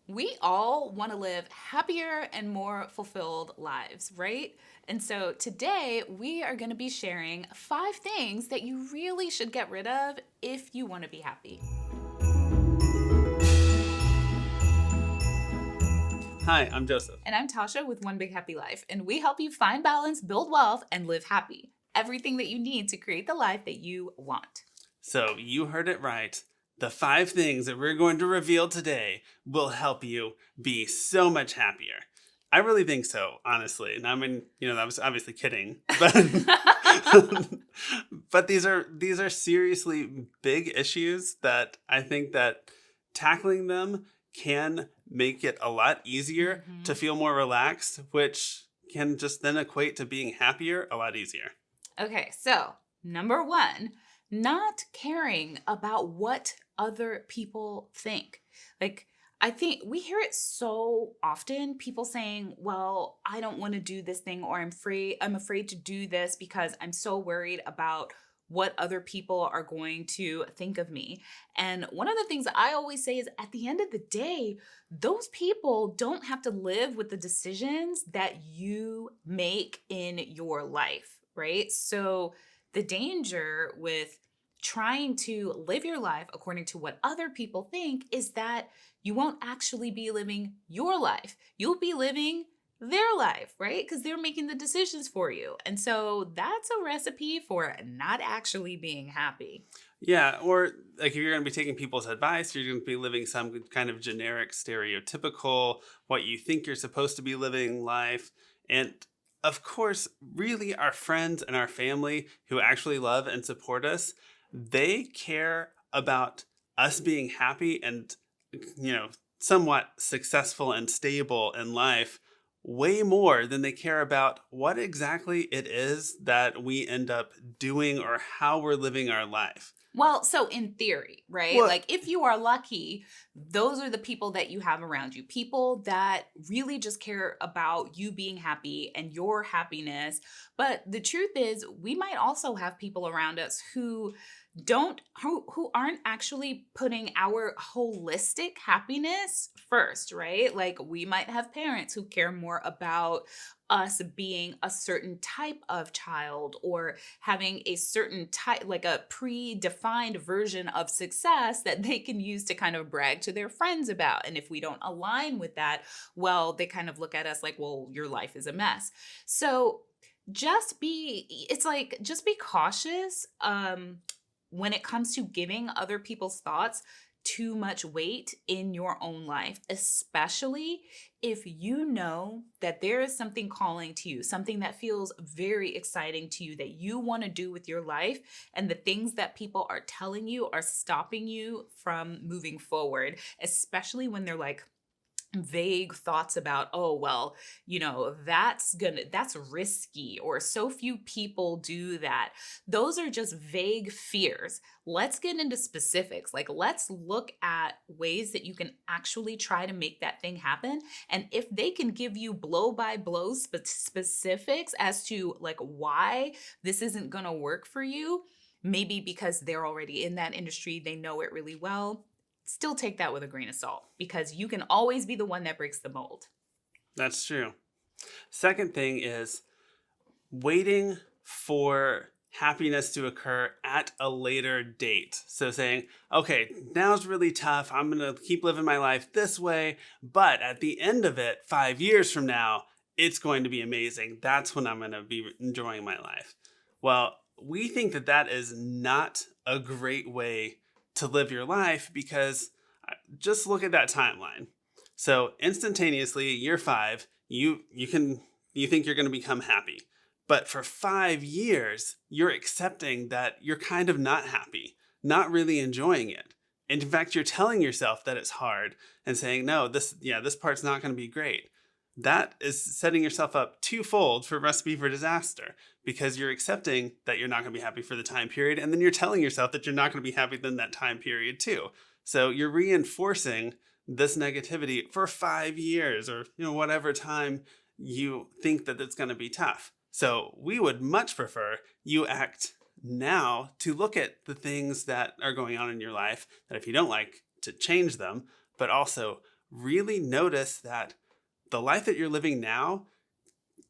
We all want to live happier and more fulfilled lives, right? And so today we are going to be sharing 5 things that you really should get rid of if you want to be happy. Hi, I'm Joseph. And I'm Tasha with One Big Happy Life, and we help you find balance, build wealth, and live happy. Everything that you need to create the life that you want. So, you heard it right. The 5 things that we're going to reveal today will help you be so much happier. I really think so, honestly. And I mean, I was obviously kidding, but but these are seriously big issues that I think that tackling them can make it a lot easier to feel more relaxed, which can just then equate to being happier a lot easier. Okay, so number one, not caring about what other people think. Like, I think we hear it so often, people saying, well, I don't want to do this thing, or I'm afraid to do this because I'm so worried about what other people are going to think of me. And one of the things I always say is at the end of the day, those people don't have to live with the decisions that you make in your life, right? So the danger with trying to live your life according to what other people think is that you won't actually be living your life. You'll be living their life, right? Because they're making the decisions for you. And so that's a recipe for not actually being happy. Yeah, or like if you're going to be taking people's advice, you're going to be living some kind of generic, stereotypical, what you think you're supposed to be living life. And of course, really, our friends and our family who actually love and support us, they care about us being happy and, somewhat successful and stable in life way more than they care about what exactly it is that we end up doing or how we're living our life. Well, so in theory, right? Well, Like if you are lucky, those are the people that you have around you. People that really just care about you being happy and your happiness. But the truth is, we might also have people around us who aren't actually putting our holistic happiness first, right? Like we might have parents who care more about us being a certain type of child or having a certain type, like a predefined version of success that they can use to kind of brag to their friends about. And if we don't align with that, well, they kind of look at us like, well, your life is a mess. So just be cautious when it comes to giving other people's thoughts too much weight in your own life, especially if you know that there is something calling to you, something that feels very exciting to you that you want to do with your life, and the things that people are telling you are stopping you from moving forward, especially when they're like, vague thoughts about, oh well, that's risky, or so few people do that. Those are just vague fears. Let's get into specifics. Like, let's look at ways that you can actually try to make that thing happen, and if they can give you blow by blow specifics as to like why this isn't going to work for you, maybe because they're already in that industry, they know it really well, still take that with a grain of salt, because you can always be the one that breaks the mold. that's true. Second thing is waiting for happiness to occur at a later date. So saying, okay, now's really tough. I'm going to keep living my life this way. But at the end of it, 5 years from now, it's going to be amazing. That's when I'm going to be enjoying my life. Well, we think that that is not a great way to live your life, because just look at that timeline. So instantaneously, year 5, you think you're going to become happy. But for 5 years, you're accepting that you're kind of not happy, not really enjoying it. And in fact, you're telling yourself that it's hard and saying, no, this part's not going to be great. That is setting yourself up twofold for recipe for disaster, because you're accepting that you're not going to be happy for the time period. And then you're telling yourself that you're not going to be happy in that time period too. So you're reinforcing this negativity for 5 years, or whatever time you think that it's going to be tough. So we would much prefer you act now to look at the things that are going on in your life, that if you don't like, to change them, but also really notice that the life that you're living now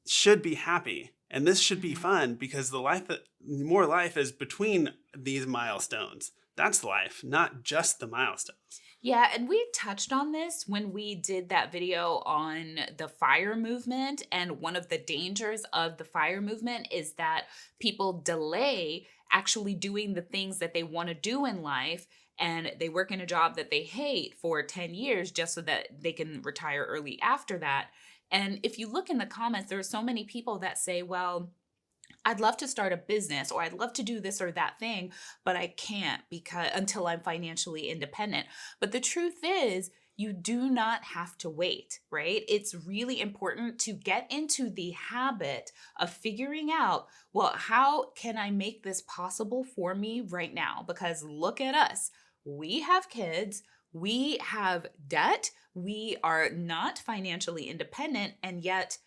should be happy. And this should be Mhm. fun because more life is between these milestones. That's life, not just the milestones. Yeah, and we touched on this when we did that video on the fire movement. And one of the dangers of the fire movement is that people delay actually doing the things that they want to do in life. And they work in a job that they hate for 10 years just so that they can retire early after that. And if you look in the comments, there are so many people that say, well, I'd love to start a business or I'd love to do this or that thing, but I can't because until I'm financially independent. But the truth is, you do not have to wait, right? It's really important to get into the habit of figuring out, well, how can I make this possible for me right now? Because look at us. We have kids, we have debt, we are not financially independent, and yet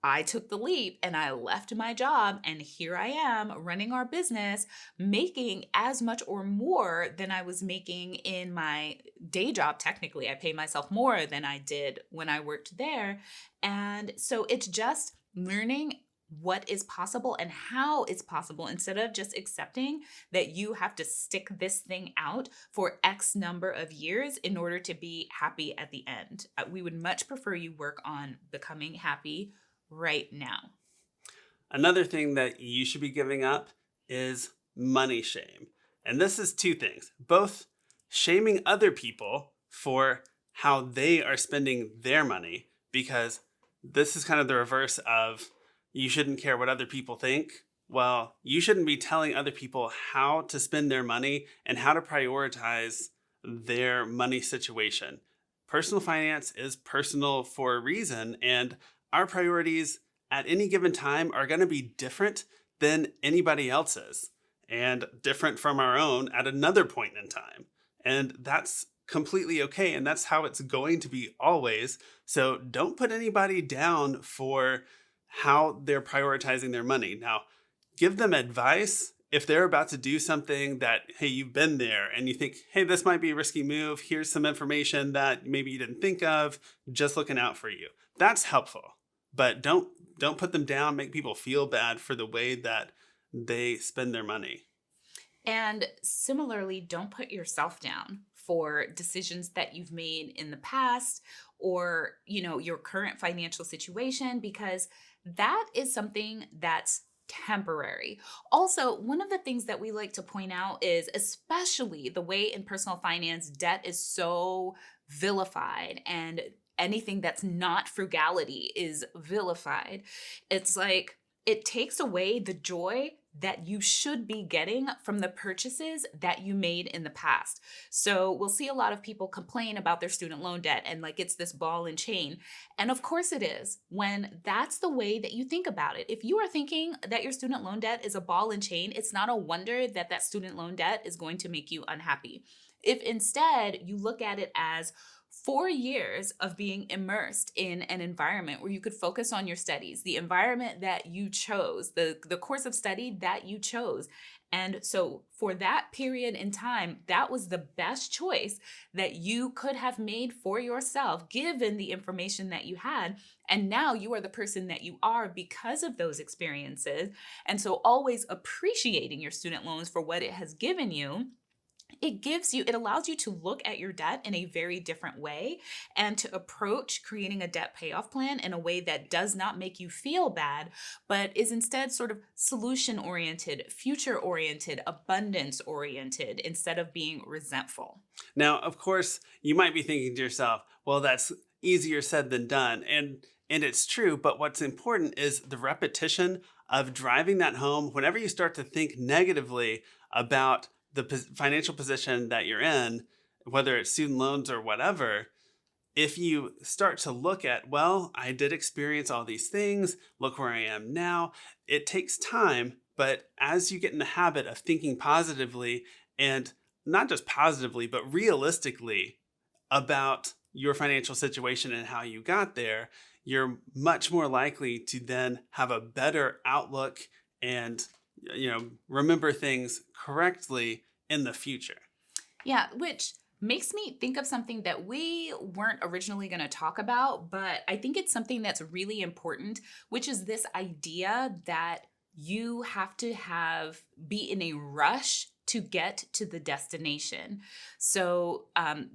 I took the leap and I left my job, and here I am running our business, making as much or more than I was making in my day job. Technically, I pay myself more than I did when I worked there. And so it's just learning what is possible and how it's possible instead of just accepting that you have to stick this thing out for X number of years in order to be happy at the end. We would much prefer you work on becoming happy right now. Another thing that you should be giving up is money shame. And this is two things, both shaming other people for how they are spending their money, because this is kind of the reverse of you shouldn't care what other people think. Well, you shouldn't be telling other people how to spend their money and how to prioritize their money situation. Personal finance is personal for a reason, and our priorities at any given time are going to be different than anybody else's and different from our own at another point in time. And that's completely okay. And that's how it's going to be always. So don't put anybody down for how they're prioritizing their money. Now, give them advice if they're about to do something that, hey, you've been there and you think, hey, this might be a risky move. Here's some information that maybe you didn't think of, just looking out for you. That's helpful. But don't put them down, make people feel bad for the way that they spend their money. And similarly, don't put yourself down for decisions that you've made in the past or, your current financial situation, because that is something that's temporary. Also, one of the things that we like to point out is, especially the way in personal finance, debt is so vilified, and anything that's not frugality is vilified. It's like it takes away the joy that you should be getting from the purchases that you made in the past. So we'll see a lot of people complain about their student loan debt and like it's this ball and chain. And of course it is, when that's the way that you think about it. If you are thinking that your student loan debt is a ball and chain, it's not a wonder that that student loan debt is going to make you unhappy. If instead you look at it as 4 years of being immersed in an environment where you could focus on your studies, the environment that you chose, the course of study that you chose. And so for that period in time, that was the best choice that you could have made for yourself, given the information that you had. And now you are the person that you are because of those experiences. And so always appreciating your student loans for what it has given you. It allows you to look at your debt in a very different way and to approach creating a debt payoff plan in a way that does not make you feel bad, but is instead sort of solution oriented, future oriented, abundance oriented, instead of being resentful. Now, of course, you might be thinking to yourself, well, that's easier said than done. And it's true, but what's important is the repetition of driving that home whenever you start to think negatively about the financial position that you're in, whether it's student loans or whatever. If you start to look at, well, I did experience all these things, look where I am now. It takes time, but as you get in the habit of thinking positively, and not just positively, but realistically about your financial situation and how you got there, you're much more likely to then have a better outlook and remember things correctly in the future. Yeah, which makes me think of something that we weren't originally going to talk about, but I think it's something that's really important, which is this idea that you have to be in a rush to get to the destination. So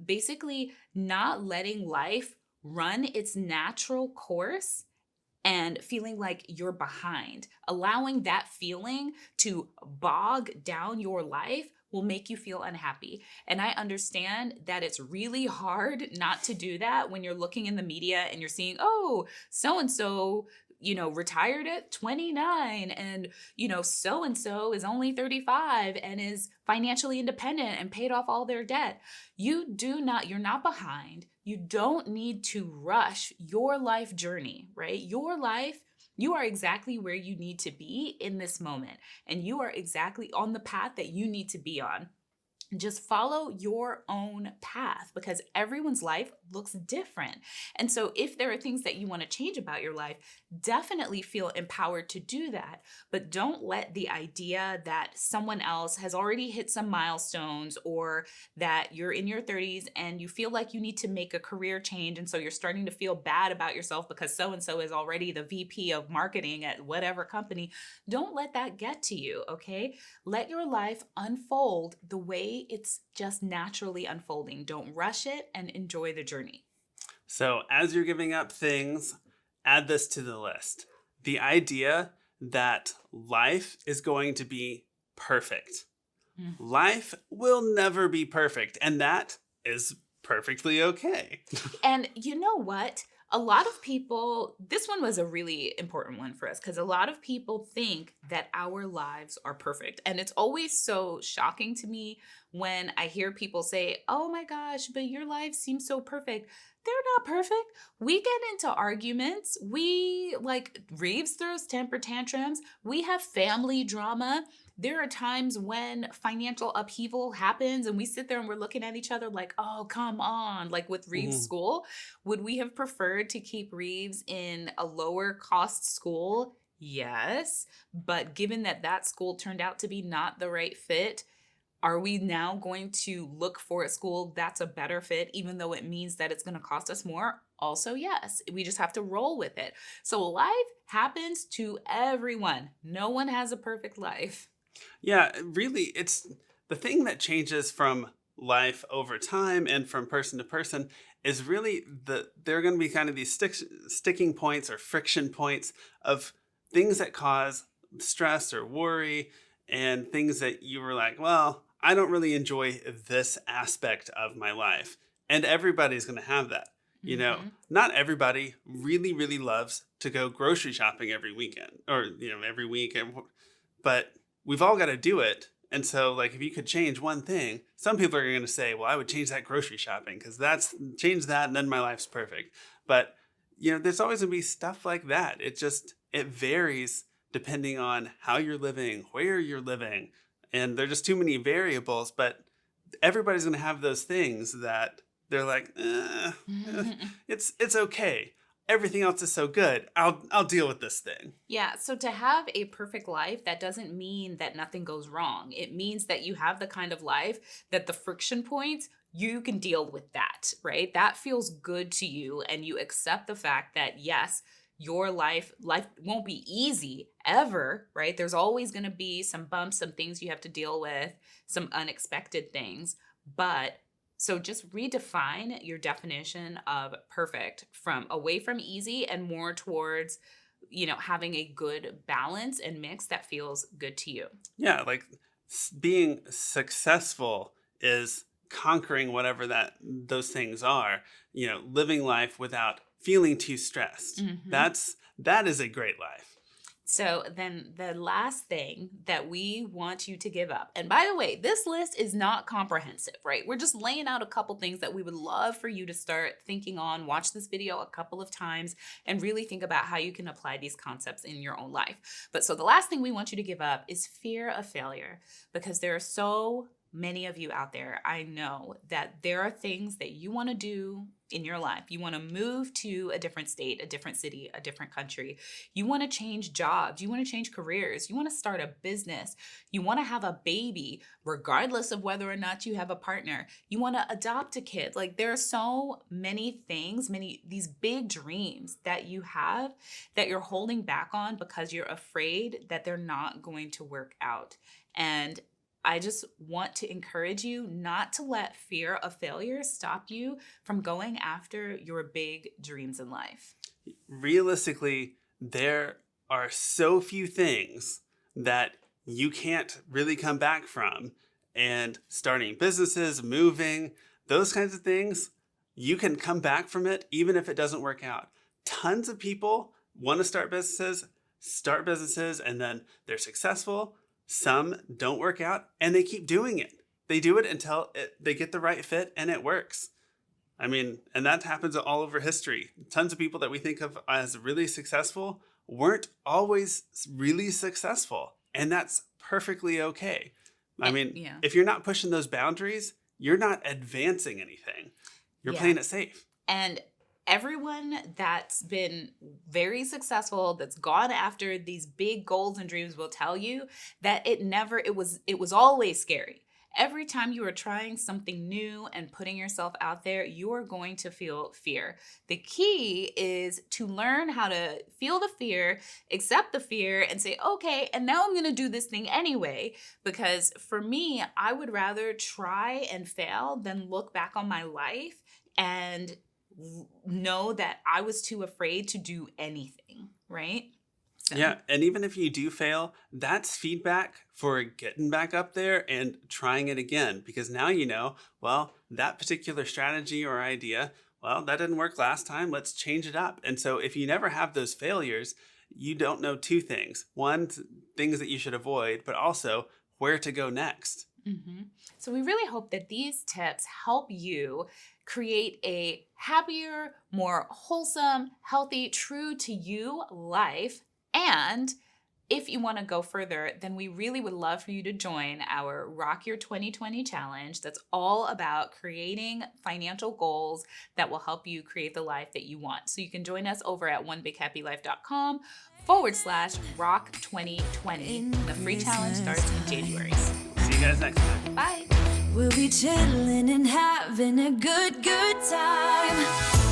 basically, not letting life run its natural course and feeling like you're behind. Allowing that feeling to bog down your life will make you feel unhappy. And I understand that it's really hard not to do that when you're looking in the media and you're seeing, oh, so and so, retired at 29, and, so and so is only 35 and is financially independent and paid off all their debt. You're not behind. You don't need to rush your life journey, right? Your life, you are exactly where you need to be in this moment, and you are exactly on the path that you need to be on. Just follow your own path, because everyone's life looks different. And so if there are things that you want to change about your life, definitely feel empowered to do that. But don't let the idea that someone else has already hit some milestones, or that you're in your 30s and you feel like you need to make a career change. And so you're starting to feel bad about yourself because so-and-so is already the VP of marketing at whatever company. Don't let that get to you, okay? Let your life unfold the way it's just naturally unfolding. Don't rush it, and enjoy the journey. So as you're giving up things, add this to the list. The idea that life is going to be perfect. Life will never be perfect, and that is perfectly okay. And you know what? A lot of people, this one was a really important one for us, because a lot of people think that our lives are perfect. And it's always so shocking to me when I hear people say, oh my gosh, but your life seems so perfect. They're not perfect. We get into arguments. Reeves throws temper tantrums. We have family drama. There are times when financial upheaval happens and we sit there and we're looking at each other like, oh, come on. Like with Reeves' school, would we have preferred to keep Reeves in a lower cost school? Yes. But given that school turned out to be not the right fit, are we now going to look for a school that's a better fit, even though it means that it's going to cost us more? Also, yes. We just have to roll with it. So life happens to everyone. No one has a perfect life. Yeah, really, it's the thing that changes from life over time and from person to person is really there are going to be kind of these sticking points or friction points of things that cause stress or worry, and things that you were like, well, I don't really enjoy this aspect of my life. And everybody's going to have that. Not everybody really, really loves to go grocery shopping every weekend or, every week. But we've all got to do it. And so, like, if you could change one thing, some people are going to say, well, I would change that grocery shopping because change that and then my life's perfect. But, there's always going to be stuff like that. It varies depending on how you're living, where you're living. And there are just too many variables, but everybody's going to have those things that they're like, it's okay. Everything else is so good. I'll deal with this thing. Yeah. So to have a perfect life, that doesn't mean that nothing goes wrong. It means that you have the kind of life that the friction points, you can deal with that, right? That feels good to you. And you accept the fact that, yes, your life won't be easy ever, right? There's always going to be some bumps, some things you have to deal with, some unexpected things. But so just redefine your definition of perfect from away from easy and more towards, having a good balance and mix that feels good to you. Yeah, like being successful is conquering whatever those things are, living life without feeling too stressed. That is a great life. So then the last thing that we want you to give up, and by the way, this list is not comprehensive, right? We're just laying out a couple things that we would love for you to start thinking on, watch this video a couple of times, and really think about how you can apply these concepts in your own life. But so the last thing we want you to give up is fear of failure, because there are so many of you out there. I know that there are things that you want to do in your life. You want to move to a different state, a different city, a different country. You want to change jobs. You want to change careers. You want to start a business. You want to have a baby, regardless of whether or not you have a partner. You want to adopt a kid. Like, there are so many things, these big dreams that you have that you're holding back on because you're afraid that they're not going to work out. And I just want to encourage you not to let fear of failure stop you from going after your big dreams in life. Realistically, there are so few things that you can't really come back from. And starting businesses, moving, those kinds of things, you can come back from it even if it doesn't work out. Tons of people want to start businesses, and then they're successful. Some don't work out, and they keep doing it. They do it until they get the right fit and it works. I mean, and that happens all over history. Tons of people that we think of as really successful weren't always really successful, and that's perfectly okay. I mean, if you're not pushing those boundaries, you're not advancing anything. You're playing it safe. And everyone that's been very successful, that's gone after these big goals and dreams, will tell you that it was always scary. Every time you are trying something new and putting yourself out there, you are going to feel fear. The key is to learn how to feel the fear, accept the fear, and say, okay, and now I'm going to do this thing anyway. Because for me, I would rather try and fail than look back on my life and know that I was too afraid to do anything, right? So. Yeah, and even if you do fail, that's feedback for getting back up there and trying it again. Because now you know, well, that particular strategy or idea, well, that didn't work last time, let's change it up. And so if you never have those failures, you don't know two things. One, things that you should avoid, but also where to go next. Mm-hmm. So we really hope that these tips help you create a happier, more wholesome, healthy, true to you life. And if you want to go further, then we really would love for you to join our Rock Your 2020 challenge. That's all about creating financial goals that will help you create the life that you want. So you can join us over at onebighappylife.com/rock2020. The free challenge starts in January. See you guys next time. Bye. We'll be chilling and having a good time.